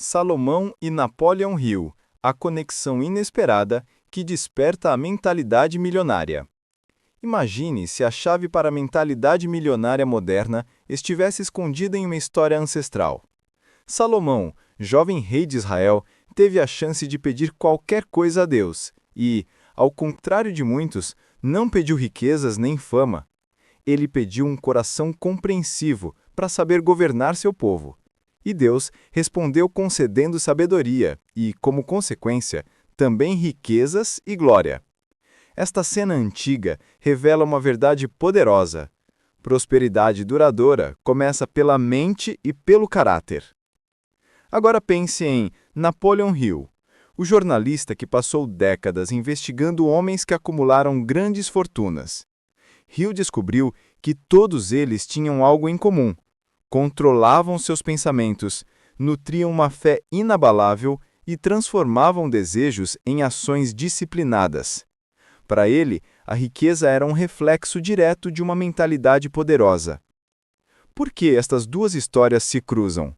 Salomão e Napoleon Hill, a conexão inesperada que desperta a mentalidade milionária. Imagine se a chave para a mentalidade milionária moderna estivesse escondida em uma história ancestral. Salomão, jovem rei de Israel, teve a chance de pedir qualquer coisa a Deus e, ao contrário de muitos, não pediu riquezas nem fama. Ele pediu um coração compreensivo para saber governar seu povo. E Deus respondeu concedendo sabedoria e, como consequência, também riquezas e glória. Esta cena antiga revela uma verdade poderosa. Prosperidade duradoura começa pela mente e pelo caráter. Agora pense em Napoleon Hill, o jornalista que passou décadas investigando homens que acumularam grandes fortunas. Hill descobriu que todos eles tinham algo em comum. Controlavam seus pensamentos, nutriam uma fé inabalável e transformavam desejos em ações disciplinadas. Para ele, a riqueza era um reflexo direto de uma mentalidade poderosa. Por que estas duas histórias se cruzam?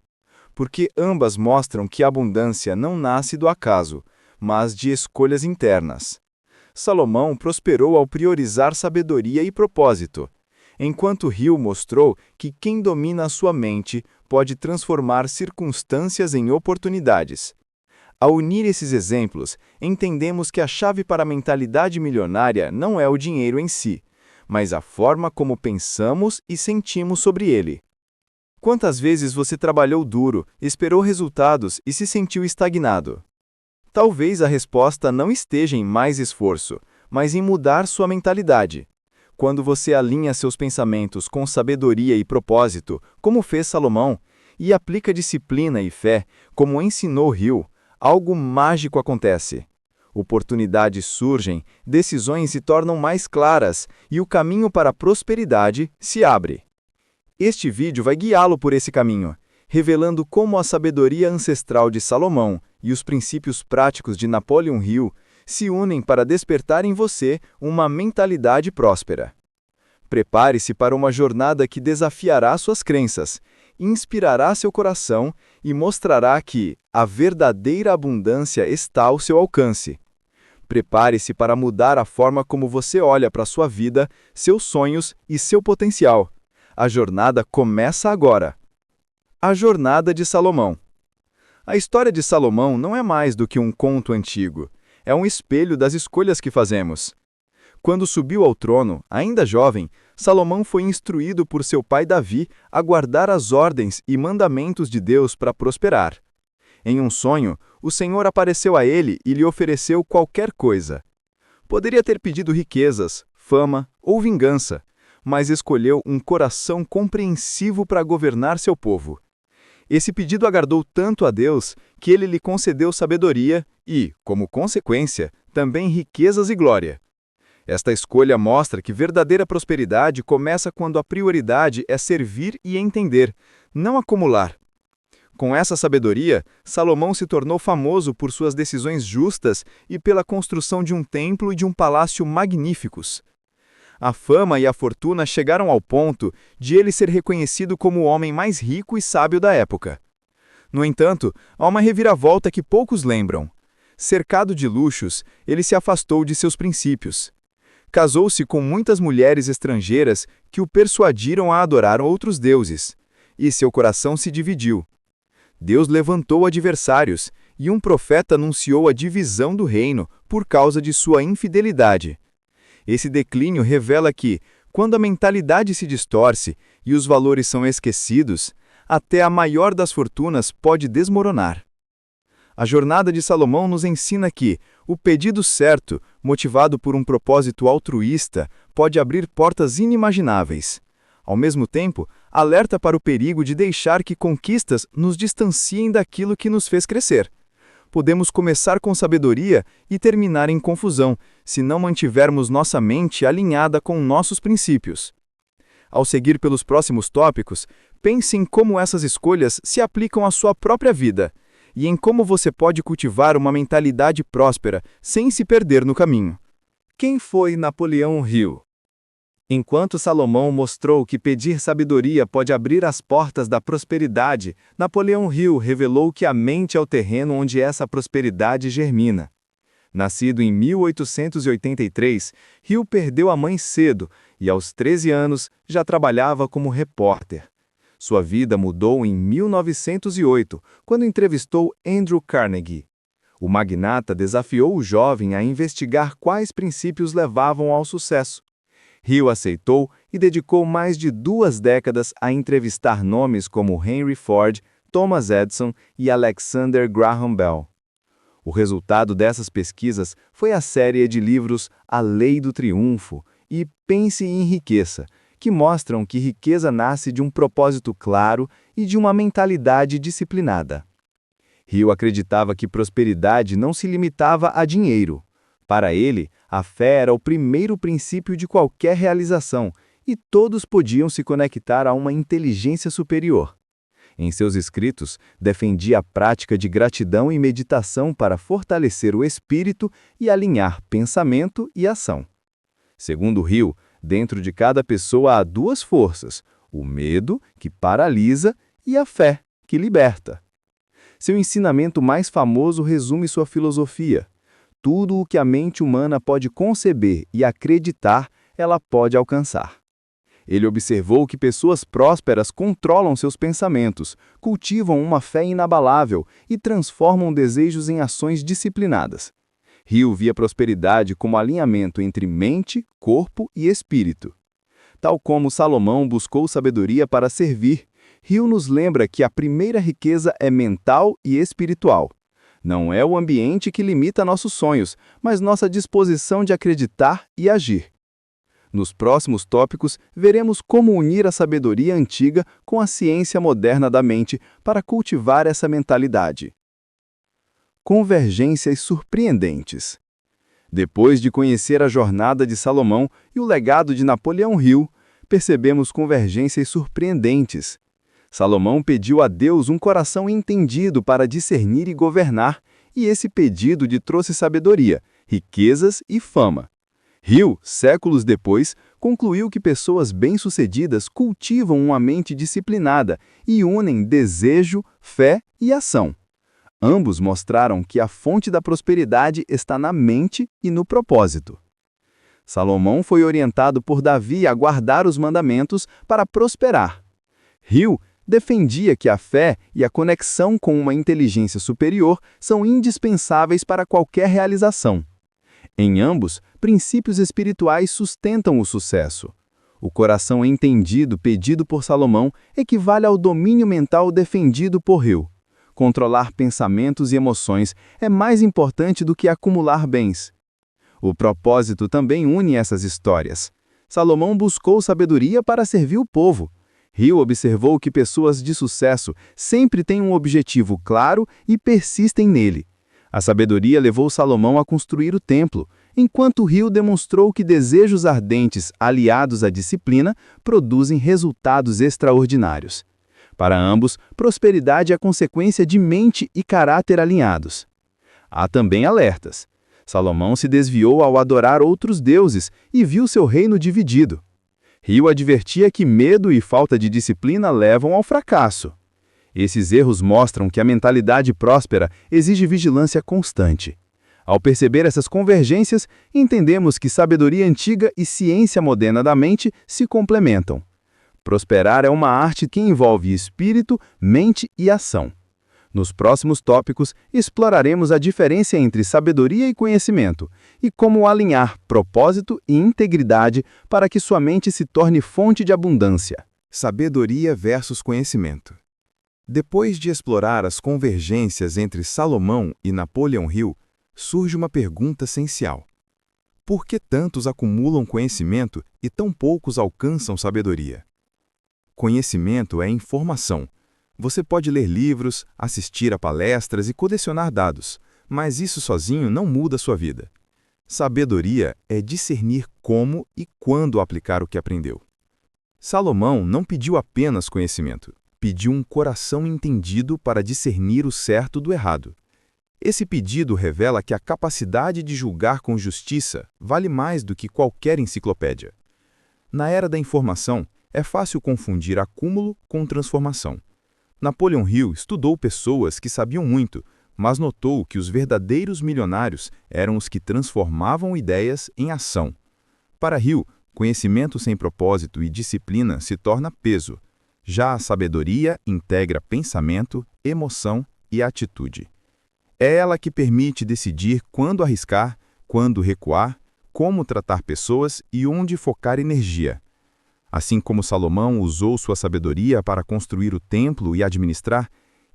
Porque ambas mostram que a abundância não nasce do acaso, mas de escolhas internas. Salomão prosperou ao priorizar sabedoria e propósito, enquanto Hill mostrou que quem domina a sua mente pode transformar circunstâncias em oportunidades. Ao unir esses exemplos, entendemos que a chave para a mentalidade milionária não é o dinheiro em si, mas a forma como pensamos e sentimos sobre ele. Quantas vezes você trabalhou duro, esperou resultados e se sentiu estagnado? Talvez a resposta não esteja em mais esforço, mas em mudar sua mentalidade. Quando você alinha seus pensamentos com sabedoria e propósito, como fez Salomão, e aplica disciplina e fé, como ensinou Hill, algo mágico acontece. Oportunidades surgem, decisões se tornam mais claras e o caminho para a prosperidade se abre. Este vídeo vai guiá-lo por esse caminho, revelando como a sabedoria ancestral de Salomão e os princípios práticos de Napoleon Hill se unem para despertar em você uma mentalidade próspera. Prepare-se para uma jornada que desafiará suas crenças, inspirará seu coração e mostrará que a verdadeira abundância está ao seu alcance. Prepare-se para mudar a forma como você olha para sua vida, seus sonhos e seu potencial. A jornada começa agora. A jornada de Salomão. A história de Salomão não é mais do que um conto antigo. É um espelho das escolhas que fazemos. Quando subiu ao trono, ainda jovem, Salomão foi instruído por seu pai Davi a guardar as ordens e mandamentos de Deus para prosperar. Em um sonho, o Senhor apareceu a ele e lhe ofereceu qualquer coisa. Poderia ter pedido riquezas, fama ou vingança, mas escolheu um coração compreensivo para governar seu povo. Esse pedido agradou tanto a Deus que ele lhe concedeu sabedoria e, como consequência, também riquezas e glória. Esta escolha mostra que verdadeira prosperidade começa quando a prioridade é servir e entender, não acumular. Com essa sabedoria, Salomão se tornou famoso por suas decisões justas e pela construção de um templo e de um palácio magníficos. A fama e a fortuna chegaram ao ponto de ele ser reconhecido como o homem mais rico e sábio da época. No entanto, há uma reviravolta que poucos lembram. Cercado de luxos, ele se afastou de seus princípios. Casou-se com muitas mulheres estrangeiras que o persuadiram a adorar outros deuses, e seu coração se dividiu. Deus levantou adversários, e um profeta anunciou a divisão do reino por causa de sua infidelidade. Esse declínio revela que, quando a mentalidade se distorce e os valores são esquecidos, até a maior das fortunas pode desmoronar. A jornada de Salomão nos ensina que o pedido certo, motivado por um propósito altruísta, pode abrir portas inimagináveis. Ao mesmo tempo, alerta para o perigo de deixar que conquistas nos distanciem daquilo que nos fez crescer. Podemos começar com sabedoria e terminar em confusão, se não mantivermos nossa mente alinhada com nossos princípios. Ao seguir pelos próximos tópicos, pense em como essas escolhas se aplicam à sua própria vida e em como você pode cultivar uma mentalidade próspera sem se perder no caminho. Quem foi Napoleon Hill? Enquanto Salomão mostrou que pedir sabedoria pode abrir as portas da prosperidade, Napoleão Hill revelou que a mente é o terreno onde essa prosperidade germina. Nascido em 1883, Hill perdeu a mãe cedo e, aos 13 anos, já trabalhava como repórter. Sua vida mudou em 1908, quando entrevistou Andrew Carnegie. O magnata desafiou o jovem a investigar quais princípios levavam ao sucesso. Hill aceitou e dedicou mais de 2 décadas a entrevistar nomes como Henry Ford, Thomas Edison e Alexander Graham Bell. O resultado dessas pesquisas foi a série de livros A Lei do Triunfo e Pense e Enriqueça, que mostram que riqueza nasce de um propósito claro e de uma mentalidade disciplinada. Hill acreditava que prosperidade não se limitava a dinheiro. Para ele, a fé era o primeiro princípio de qualquer realização, e todos podiam se conectar a uma inteligência superior. Em seus escritos, defendia a prática de gratidão e meditação para fortalecer o espírito e alinhar pensamento e ação. Segundo Hill, dentro de cada pessoa há 2 forças: o medo, que paralisa, e a fé, que liberta. Seu ensinamento mais famoso resume sua filosofia: tudo o que a mente humana pode conceber e acreditar, ela pode alcançar. Ele observou que pessoas prósperas controlam seus pensamentos, cultivam uma fé inabalável e transformam desejos em ações disciplinadas. Hill via prosperidade como alinhamento entre mente, corpo e espírito. Tal como Salomão buscou sabedoria para servir, Hill nos lembra que a primeira riqueza é mental e espiritual. Não é o ambiente que limita nossos sonhos, mas nossa disposição de acreditar e agir. Nos próximos tópicos, veremos como unir a sabedoria antiga com a ciência moderna da mente para cultivar essa mentalidade. Convergências surpreendentes. Depois de conhecer a jornada de Salomão e o legado de Napoleão Hill, percebemos convergências surpreendentes. Salomão pediu a Deus um coração entendido para discernir e governar, e esse pedido lhe trouxe sabedoria, riquezas e fama. Hill, séculos depois, concluiu que pessoas bem-sucedidas cultivam uma mente disciplinada e unem desejo, fé e ação. Ambos mostraram que a fonte da prosperidade está na mente e no propósito. Salomão foi orientado por Davi a guardar os mandamentos para prosperar. Hill defendia que a fé e a conexão com uma inteligência superior são indispensáveis para qualquer realização. Em ambos, princípios espirituais sustentam o sucesso. O coração entendido pedido por Salomão equivale ao domínio mental defendido por Hill. Controlar pensamentos e emoções é mais importante do que acumular bens. O propósito também une essas histórias. Salomão buscou sabedoria para servir o povo. Hill observou que pessoas de sucesso sempre têm um objetivo claro e persistem nele. A sabedoria levou Salomão a construir o templo, enquanto Hill demonstrou que desejos ardentes aliados à disciplina produzem resultados extraordinários. Para ambos, prosperidade é consequência de mente e caráter alinhados. Há também alertas. Salomão se desviou ao adorar outros deuses e viu seu reino dividido. Hill advertia que medo e falta de disciplina levam ao fracasso. Esses erros mostram que a mentalidade próspera exige vigilância constante. Ao perceber essas convergências, entendemos que sabedoria antiga e ciência moderna da mente se complementam. Prosperar é uma arte que envolve espírito, mente e ação. Nos próximos tópicos, exploraremos a diferença entre sabedoria e conhecimento e como alinhar propósito e integridade para que sua mente se torne fonte de abundância. Sabedoria versus conhecimento. Depois de explorar as convergências entre Salomão e Napoleão Hill, surge uma pergunta essencial. Por que tantos acumulam conhecimento e tão poucos alcançam sabedoria? Conhecimento é informação. Você pode ler livros, assistir a palestras e colecionar dados, mas isso sozinho não muda sua vida. Sabedoria é discernir como e quando aplicar o que aprendeu. Salomão não pediu apenas conhecimento, pediu um coração entendido para discernir o certo do errado. Esse pedido revela que a capacidade de julgar com justiça vale mais do que qualquer enciclopédia. Na era da informação, é fácil confundir acúmulo com transformação. Napoleon Hill estudou pessoas que sabiam muito, mas notou que os verdadeiros milionários eram os que transformavam ideias em ação. Para Hill, conhecimento sem propósito e disciplina se torna peso. Já a sabedoria integra pensamento, emoção e atitude. É ela que permite decidir quando arriscar, quando recuar, como tratar pessoas e onde focar energia. Assim como Salomão usou sua sabedoria para construir o templo e administrar,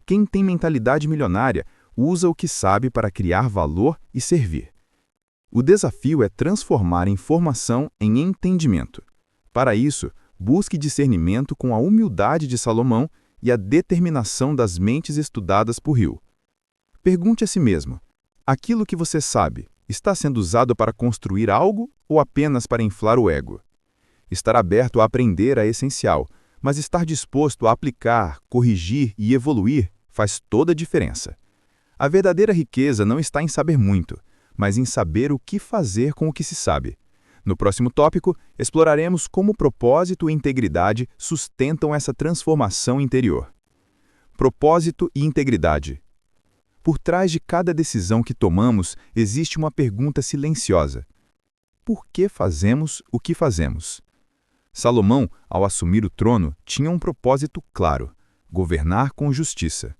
quem tem mentalidade milionária usa o que sabe para criar valor e servir. O desafio é transformar informação em entendimento. Para isso, busque discernimento com a humildade de Salomão e a determinação das mentes estudadas por Hill. Pergunte a si mesmo: aquilo que você sabe está sendo usado para construir algo ou apenas para inflar o ego? Estar aberto a aprender é essencial, mas estar disposto a aplicar, corrigir e evoluir faz toda a diferença. A verdadeira riqueza não está em saber muito, mas em saber o que fazer com o que se sabe. No próximo tópico, exploraremos como propósito e integridade sustentam essa transformação interior. Propósito e integridade. Por trás de cada decisão que tomamos existe uma pergunta silenciosa: por que fazemos o que fazemos? Salomão, ao assumir o trono, tinha um propósito claro: governar com justiça.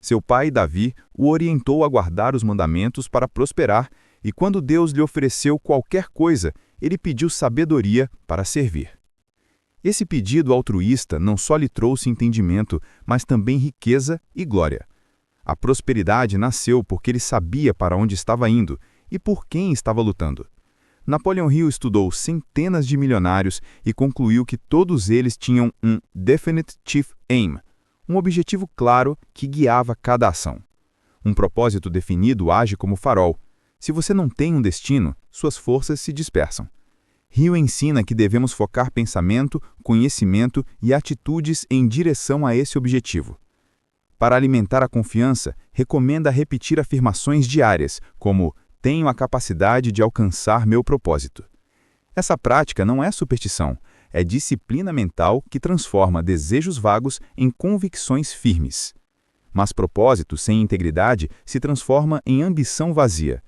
Seu pai, Davi, o orientou a guardar os mandamentos para prosperar, e quando Deus lhe ofereceu qualquer coisa, ele pediu sabedoria para servir. Esse pedido altruísta não só lhe trouxe entendimento, mas também riqueza e glória. A prosperidade nasceu porque ele sabia para onde estava indo e por quem estava lutando. Napoleon Hill estudou centenas de milionários e concluiu que todos eles tinham um Definite Chief Aim, um objetivo claro que guiava cada ação. Um propósito definido age como farol. Se você não tem um destino, suas forças se dispersam. Hill ensina que devemos focar pensamento, conhecimento e atitudes em direção a esse objetivo. Para alimentar a confiança, recomenda repetir afirmações diárias, como tenho a capacidade de alcançar meu propósito. Essa prática não é superstição, é disciplina mental que transforma desejos vagos em convicções firmes. Mas propósito sem integridade se transforma em ambição vazia.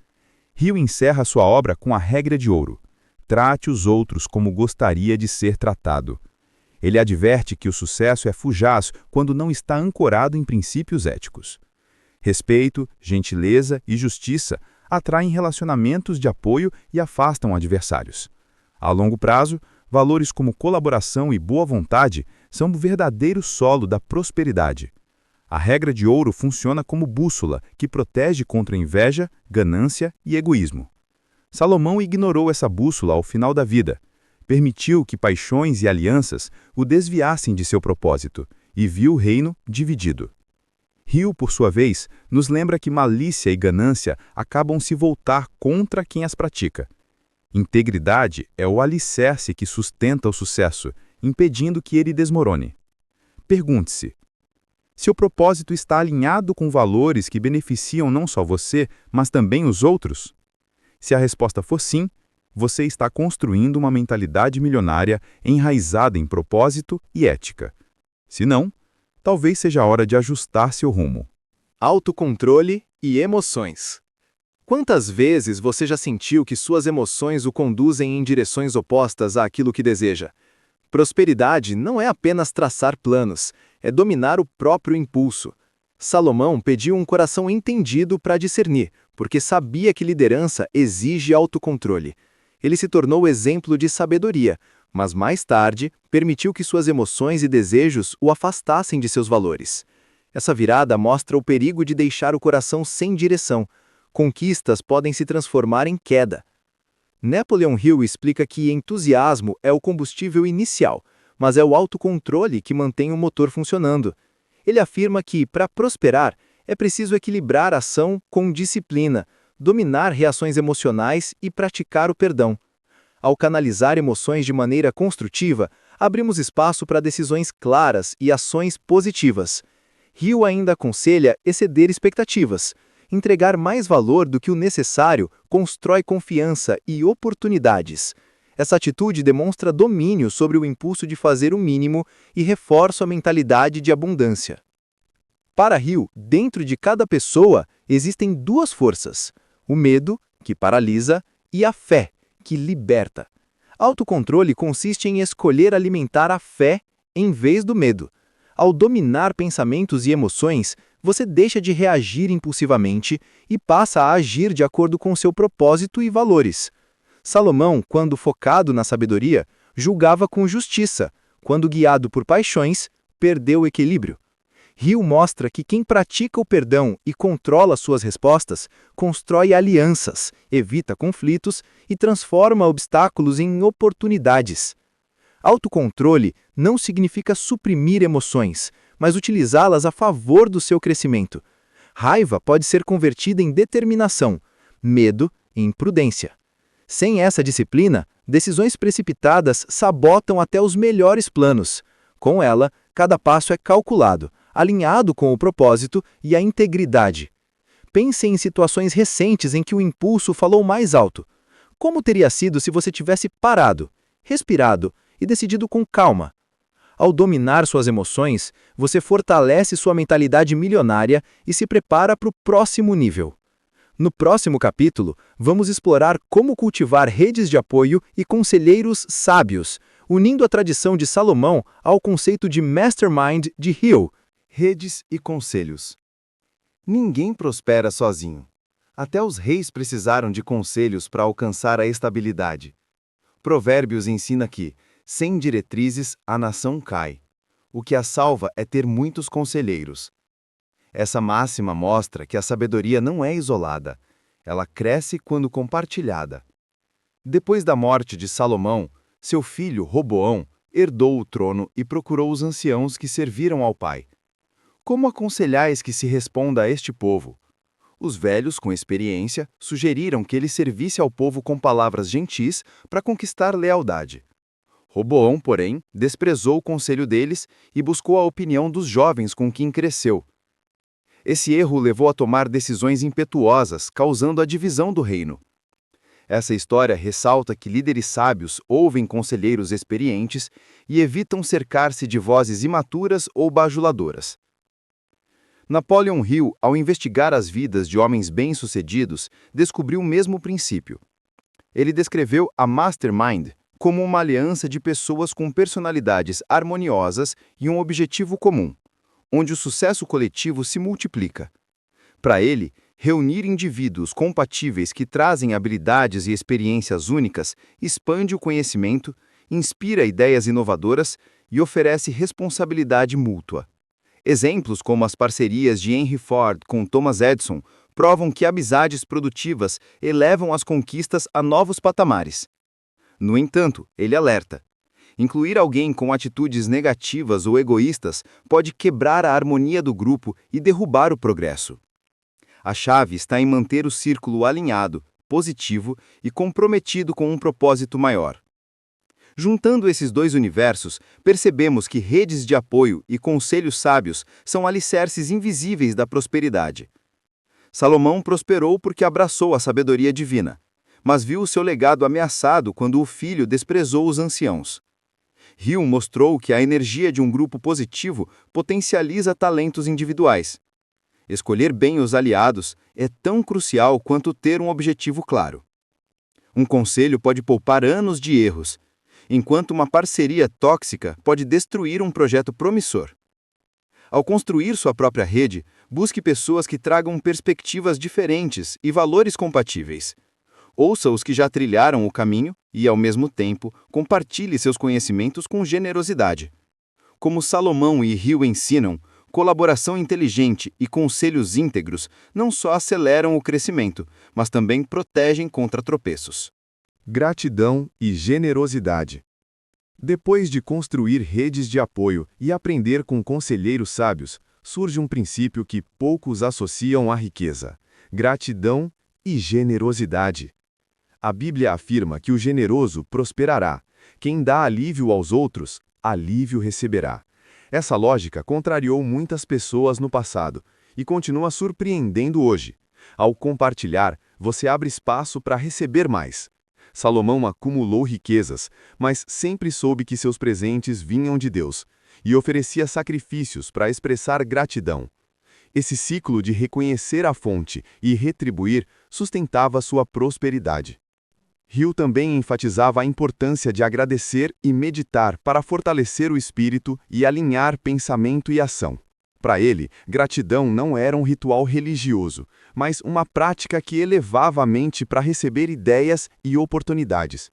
Hill encerra sua obra com a regra de ouro: trate os outros como gostaria de ser tratado. Ele adverte que o sucesso é fugaz quando não está ancorado em princípios éticos. Respeito, gentileza e justiça atraem relacionamentos de apoio e afastam adversários. A longo prazo, valores como colaboração e boa vontade são o verdadeiro solo da prosperidade. A regra de ouro funciona como bússola que protege contra inveja, ganância e egoísmo. Salomão ignorou essa bússola ao final da vida. Permitiu que paixões e alianças o desviassem de seu propósito e viu o reino dividido. Hill, por sua vez, nos lembra que malícia e ganância acabam se voltar contra quem as pratica. Integridade é o alicerce que sustenta o sucesso, impedindo que ele desmorone. Pergunte-se: seu propósito está alinhado com valores que beneficiam não só você, mas também os outros? Se a resposta for sim, você está construindo uma mentalidade milionária enraizada em propósito e ética. Se não, talvez seja a hora de ajustar seu rumo. Autocontrole e emoções. Quantas vezes você já sentiu que suas emoções o conduzem em direções opostas àquilo que deseja? Prosperidade não é apenas traçar planos, é dominar o próprio impulso. Salomão pediu um coração entendido para discernir, porque sabia que liderança exige autocontrole. Ele se tornou exemplo de sabedoria, mas mais tarde permitiu que suas emoções e desejos o afastassem de seus valores. Essa virada mostra o perigo de deixar o coração sem direção. Conquistas podem se transformar em queda. Napoleon Hill explica que entusiasmo é o combustível inicial, mas é o autocontrole que mantém o motor funcionando. Ele afirma que, para prosperar, é preciso equilibrar a ação com disciplina, dominar reações emocionais e praticar o perdão. Ao canalizar emoções de maneira construtiva, abrimos espaço para decisões claras e ações positivas. Hill ainda aconselha exceder expectativas. Entregar mais valor do que o necessário constrói confiança e oportunidades. Essa atitude demonstra domínio sobre o impulso de fazer o mínimo e reforça a mentalidade de abundância. Para Hill, dentro de cada pessoa existem duas forças: o medo, que paralisa, e a fé, que liberta. Autocontrole consiste em escolher alimentar a fé em vez do medo. Ao dominar pensamentos e emoções, você deixa de reagir impulsivamente e passa a agir de acordo com seu propósito e valores. Salomão, quando focado na sabedoria, julgava com justiça. Quando guiado por paixões, perdeu o equilíbrio. Hill mostra que quem pratica o perdão e controla suas respostas, constrói alianças, evita conflitos e transforma obstáculos em oportunidades. Autocontrole não significa suprimir emoções, mas utilizá-las a favor do seu crescimento. Raiva pode ser convertida em determinação, medo em prudência. Sem essa disciplina, decisões precipitadas sabotam até os melhores planos. Com ela, cada passo é calculado, alinhado com o propósito e a integridade. Pense em situações recentes em que o impulso falou mais alto. Como teria sido se você tivesse parado, respirado e decidido com calma? Ao dominar suas emoções, você fortalece sua mentalidade milionária e se prepara para o próximo nível. No próximo capítulo, vamos explorar como cultivar redes de apoio e conselheiros sábios, unindo a tradição de Salomão ao conceito de mastermind de Hill. Redes e conselhos. Ninguém prospera sozinho. Até os reis precisaram de conselhos para alcançar a estabilidade. Provérbios ensina que, sem diretrizes, a nação cai. O que a salva é ter muitos conselheiros. Essa máxima mostra que a sabedoria não é isolada. Ela cresce quando compartilhada. Depois da morte de Salomão, seu filho Roboão herdou o trono e procurou os anciãos que serviram ao pai. Como aconselhais que se responda a este povo? Os velhos, com experiência, sugeriram que ele servisse ao povo com palavras gentis para conquistar lealdade. Roboão, porém, desprezou o conselho deles e buscou a opinião dos jovens com quem cresceu. Esse erro o levou a tomar decisões impetuosas, causando a divisão do reino. Essa história ressalta que líderes sábios ouvem conselheiros experientes e evitam cercar-se de vozes imaturas ou bajuladoras. Napoleon Hill, ao investigar as vidas de homens bem-sucedidos, descobriu o mesmo princípio. Ele descreveu a mastermind como uma aliança de pessoas com personalidades harmoniosas e um objetivo comum, onde o sucesso coletivo se multiplica. Para ele, reunir indivíduos compatíveis que trazem habilidades e experiências únicas expande o conhecimento, inspira ideias inovadoras e oferece responsabilidade mútua. Exemplos como as parcerias de Henry Ford com Thomas Edison provam que amizades produtivas elevam as conquistas a novos patamares. No entanto, ele alerta: incluir alguém com atitudes negativas ou egoístas pode quebrar a harmonia do grupo e derrubar o progresso. A chave está em manter o círculo alinhado, positivo e comprometido com um propósito maior. Juntando esses dois universos, percebemos que redes de apoio e conselhos sábios são alicerces invisíveis da prosperidade. Salomão prosperou porque abraçou a sabedoria divina, mas viu o seu legado ameaçado quando o filho desprezou os anciãos. Hill mostrou que a energia de um grupo positivo potencializa talentos individuais. Escolher bem os aliados é tão crucial quanto ter um objetivo claro. Um conselho pode poupar anos de erros, enquanto uma parceria tóxica pode destruir um projeto promissor. Ao construir sua própria rede, busque pessoas que tragam perspectivas diferentes e valores compatíveis. Ouça os que já trilharam o caminho e, ao mesmo tempo, compartilhe seus conhecimentos com generosidade. Como Salomão e Hill ensinam, colaboração inteligente e conselhos íntegros não só aceleram o crescimento, mas também protegem contra tropeços. Gratidão e generosidade. Depois de construir redes de apoio e aprender com conselheiros sábios, surge um princípio que poucos associam à riqueza: gratidão e generosidade. A Bíblia afirma que o generoso prosperará. Quem dá alívio aos outros, alívio receberá. Essa lógica contrariou muitas pessoas no passado e continua surpreendendo hoje. Ao compartilhar, você abre espaço para receber mais. Salomão acumulou riquezas, mas sempre soube que seus presentes vinham de Deus, e oferecia sacrifícios para expressar gratidão. Esse ciclo de reconhecer a fonte e retribuir sustentava sua prosperidade. Hill também enfatizava a importância de agradecer e meditar para fortalecer o espírito e alinhar pensamento e ação. Para ele, gratidão não era um ritual religioso, mas uma prática que elevava a mente para receber ideias e oportunidades.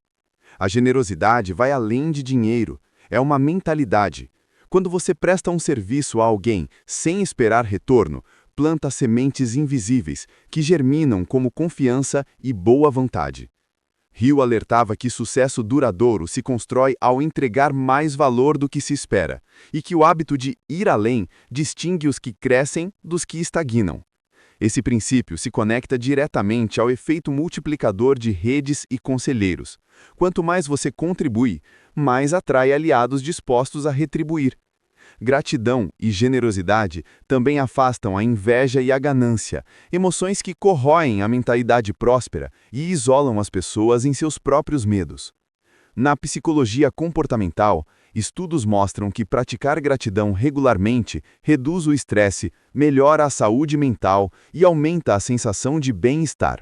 A generosidade vai além de dinheiro, é uma mentalidade. Quando você presta um serviço a alguém sem esperar retorno, planta sementes invisíveis que germinam como confiança e boa vontade. Hill alertava que sucesso duradouro se constrói ao entregar mais valor do que se espera, e que o hábito de ir além distingue os que crescem dos que estagnam. Esse princípio se conecta diretamente ao efeito multiplicador de redes e conselheiros. Quanto mais você contribui, mais atrai aliados dispostos a retribuir. Gratidão e generosidade também afastam a inveja e a ganância, emoções que corroem a mentalidade próspera e isolam as pessoas em seus próprios medos. Na psicologia comportamental, estudos mostram que praticar gratidão regularmente reduz o estresse, melhora a saúde mental e aumenta a sensação de bem-estar.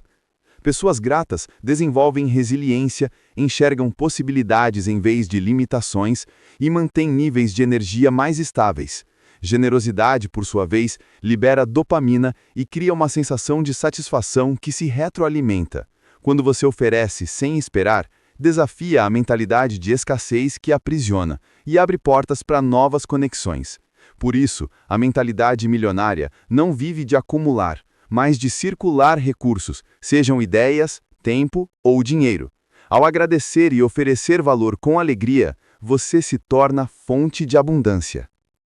Pessoas gratas desenvolvem resiliência, enxergam possibilidades em vez de limitações e mantêm níveis de energia mais estáveis. Generosidade, por sua vez, libera dopamina e cria uma sensação de satisfação que se retroalimenta. Quando você oferece sem esperar, desafia a mentalidade de escassez que aprisiona e abre portas para novas conexões. Por isso, a mentalidade milionária não vive de acumular, mas de circular recursos, sejam ideias, tempo ou dinheiro. Ao agradecer e oferecer valor com alegria, você se torna fonte de abundância.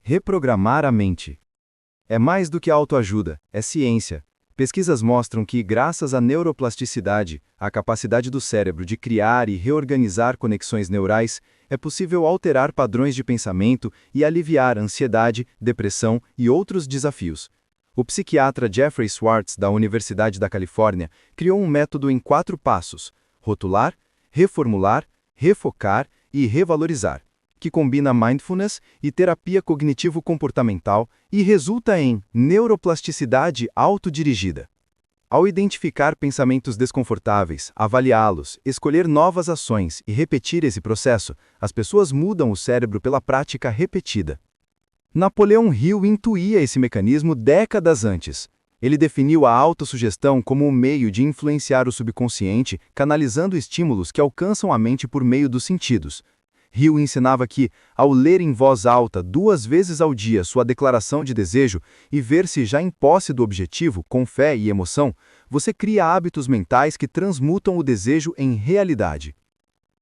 Reprogramar a mente. É mais do que autoajuda, é ciência. Pesquisas mostram que, graças à neuroplasticidade, a capacidade do cérebro de criar e reorganizar conexões neurais, é possível alterar padrões de pensamento e aliviar ansiedade, depressão e outros desafios. O psiquiatra Jeffrey Schwartz, da Universidade da Califórnia, criou um método em 4 passos: rotular, reformular, refocar e revalorizar, que combina mindfulness e terapia cognitivo-comportamental e resulta em neuroplasticidade autodirigida. Ao identificar pensamentos desconfortáveis, avaliá-los, escolher novas ações e repetir esse processo, as pessoas mudam o cérebro pela prática repetida. Napoleão Hill intuía esse mecanismo décadas antes. Ele definiu a autossugestão como um meio de influenciar o subconsciente, canalizando estímulos que alcançam a mente por meio dos sentidos. Hill ensinava que, ao ler em voz alta 2 vezes ao dia sua declaração de desejo e ver-se já em posse do objetivo, com fé e emoção, você cria hábitos mentais que transmutam o desejo em realidade.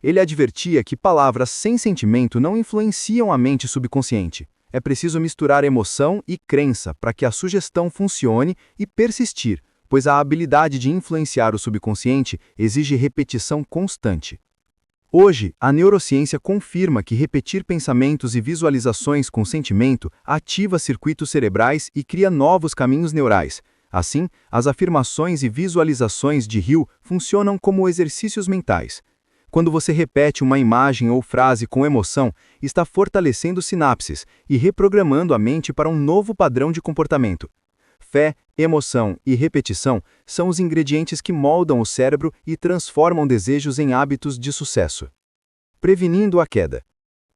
Ele advertia que palavras sem sentimento não influenciam a mente subconsciente. É preciso misturar emoção e crença para que a sugestão funcione e persistir, pois a habilidade de influenciar o subconsciente exige repetição constante. Hoje, a neurociência confirma que repetir pensamentos e visualizações com sentimento ativa circuitos cerebrais e cria novos caminhos neurais. Assim, as afirmações e visualizações de Hill funcionam como exercícios mentais. Quando você repete uma imagem ou frase com emoção, está fortalecendo sinapses e reprogramando a mente para um novo padrão de comportamento. Fé, emoção e repetição são os ingredientes que moldam o cérebro e transformam desejos em hábitos de sucesso. Prevenindo a queda.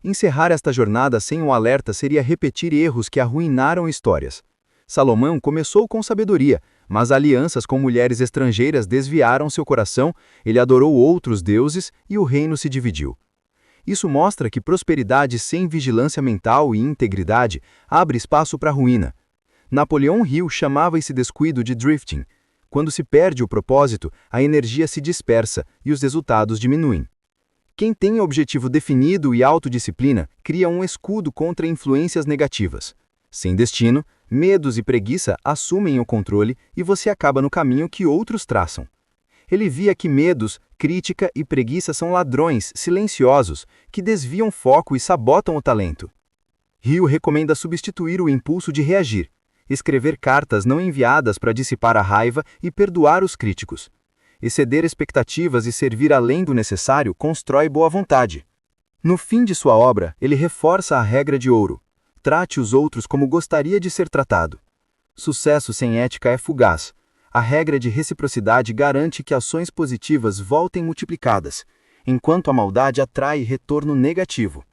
Encerrar esta jornada sem um alerta seria repetir erros que arruinaram histórias. Salomão começou com sabedoria, mas alianças com mulheres estrangeiras desviaram seu coração, ele adorou outros deuses e o reino se dividiu. Isso mostra que prosperidade sem vigilância mental e integridade abre espaço para a ruína. Napoleão Hill chamava esse descuido de drifting. Quando se perde o propósito, a energia se dispersa e os resultados diminuem. Quem tem objetivo definido e autodisciplina cria um escudo contra influências negativas. Sem destino, medos e preguiça assumem o controle e você acaba no caminho que outros traçam. Ele via que medos, crítica e preguiça são ladrões silenciosos que desviam foco e sabotam o talento. Hill recomenda substituir o impulso de reagir, escrever cartas não enviadas para dissipar a raiva e perdoar os críticos. Exceder expectativas e servir além do necessário constrói boa vontade. No fim de sua obra, ele reforça a regra de ouro. Trate os outros como gostaria de ser tratado. Sucesso sem ética é fugaz. A regra de reciprocidade garante que ações positivas voltem multiplicadas, enquanto a maldade atrai retorno negativo.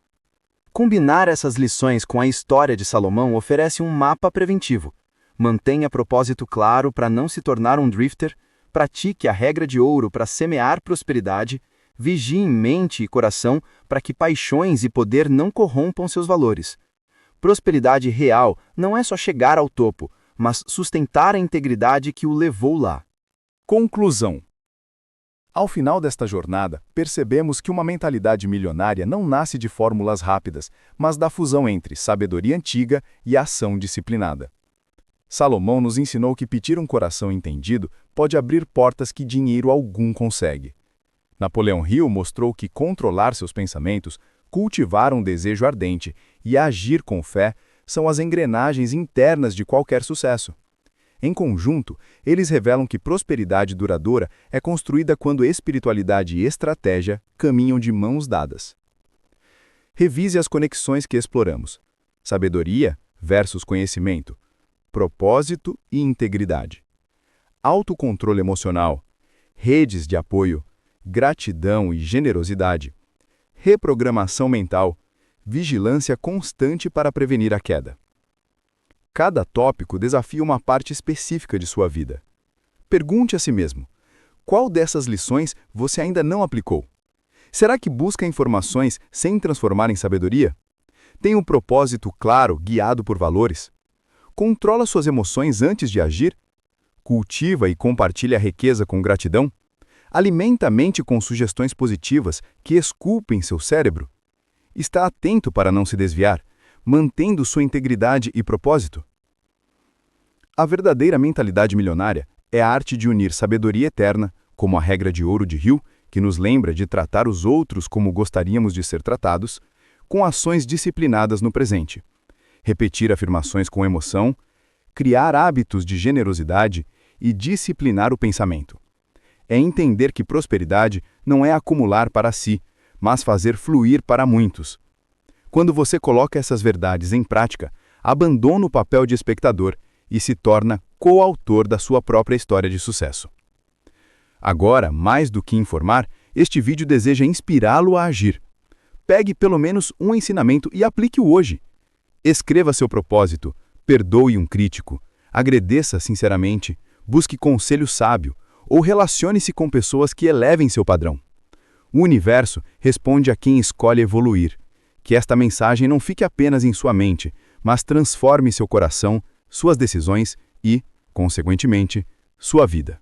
Combinar essas lições com a história de Salomão oferece um mapa preventivo. Mantenha propósito claro para não se tornar um drifter, pratique a regra de ouro para semear prosperidade, vigie em mente e coração para que paixões e poder não corrompam seus valores. Prosperidade real não é só chegar ao topo, mas sustentar a integridade que o levou lá. Conclusão. Ao final desta jornada, percebemos que uma mentalidade milionária não nasce de fórmulas rápidas, mas da fusão entre sabedoria antiga e ação disciplinada. Salomão nos ensinou que pedir um coração entendido pode abrir portas que dinheiro algum consegue. Napoleão Hill mostrou que controlar seus pensamentos, cultivar um desejo ardente e agir com fé são as engrenagens internas de qualquer sucesso. Em conjunto, eles revelam que prosperidade duradoura é construída quando espiritualidade e estratégia caminham de mãos dadas. Revise as conexões que exploramos: sabedoria versus conhecimento, propósito e integridade, autocontrole emocional, redes de apoio, gratidão e generosidade, reprogramação mental, vigilância constante para prevenir a queda. Cada tópico desafia uma parte específica de sua vida. Pergunte a si mesmo: qual dessas lições você ainda não aplicou? Será que busca informações sem transformar em sabedoria? Tem um propósito claro, guiado por valores? Controla suas emoções antes de agir? Cultiva e compartilha a riqueza com gratidão? Alimenta a mente com sugestões positivas que esculpem seu cérebro? Está atento para não se desviar, mantendo sua integridade e propósito? A verdadeira mentalidade milionária é a arte de unir sabedoria eterna, como a regra de ouro de Hill, que nos lembra de tratar os outros como gostaríamos de ser tratados, com ações disciplinadas no presente. Repetir afirmações com emoção, criar hábitos de generosidade e disciplinar o pensamento. É entender que prosperidade não é acumular para si, mas fazer fluir para muitos. Quando você coloca essas verdades em prática, abandona o papel de espectador e se torna coautor da sua própria história de sucesso. Agora, mais do que informar, este vídeo deseja inspirá-lo a agir. Pegue pelo menos um ensinamento e aplique-o hoje. Escreva seu propósito, perdoe um crítico, agradeça sinceramente, busque conselho sábio ou relacione-se com pessoas que elevem seu padrão. O universo responde a quem escolhe evoluir. Que esta mensagem não fique apenas em sua mente, mas transforme seu coração, suas decisões e, consequentemente, sua vida.